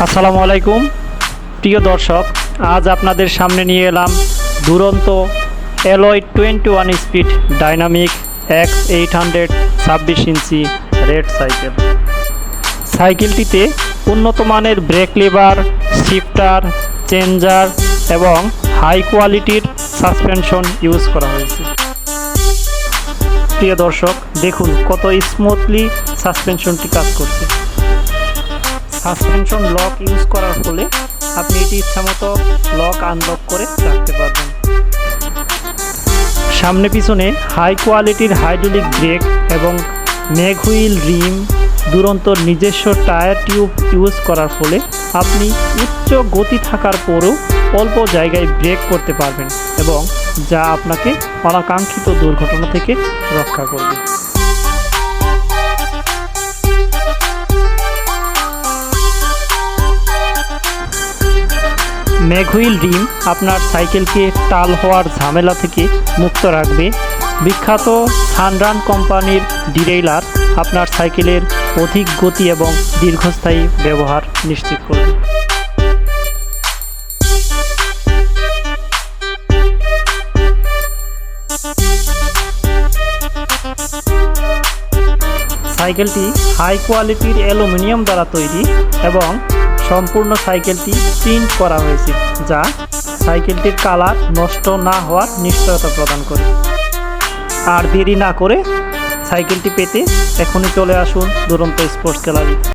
আসসালামু আলাইকুম প্রিয় দর্শক, আজ আপনাদের সামনে নিয়ে এলাম দুরন্ত অ্যালয় 21 স্পিড ডাইনামিক X800 26 ইঞ্চি রেড সাইকেল। সাইকেলটিতে উন্নত মানের ব্রেক লিভার, শিফটার, চেঞ্জার এবং হাই কোয়ালিটির সাসপেনশন ইউজ করা হয়েছে। প্রিয় দর্শক, দেখুন কত স্মুথলি সাসপেনশনটি কাজ করছে। সাসপেনশন লক ইউজ করার ফলে আপনি এটি ইচ্ছামতো লক আনলক করে রাখতে পারবেন। সামনে পিছনে হাই কোয়ালিটির হাইড্রোলিক ব্রেক এবং ম্যাগ হুইল রিম, দুরন্তর নিজস্ব টায়ার টিউব ইউজ করার ফলে আপনি উচ্চ গতি থাকার পরেও অল্প জায়গায় ব্রেক করতে পারবেন এবং যা আপনাকে অনাকাঙ্ক্ষিত দুর্ঘটনা থেকে রক্ষা করবে। ম্যাগ হুইল রিম আপনার সাইকেলকে টাল হওয়ার ঝামেলা থেকে মুক্ত রাখবে। বিখ্যাত সানরান কোম্পানির ডিরেইলার আপনার সাইকেলের অধিক গতি এবং দীর্ঘস্থায়ী ব্যবহার নিশ্চিত করবে। সাইকেলটি হাই কোয়ালিটির অ্যালুমিনিয়াম দ্বারা তৈরি এবং সম্পূর্ণ সাইকেলটি প্রিন্ট করা হয়েছে, যা সাইকেলটির কালার নষ্ট না হওয়ার নিশ্চয়তা প্রদান করে। আর দেরি না করে সাইকেলটি পেতে এখনই চলে আসুন দুরন্ত স্পোর্টস গ্যালারি।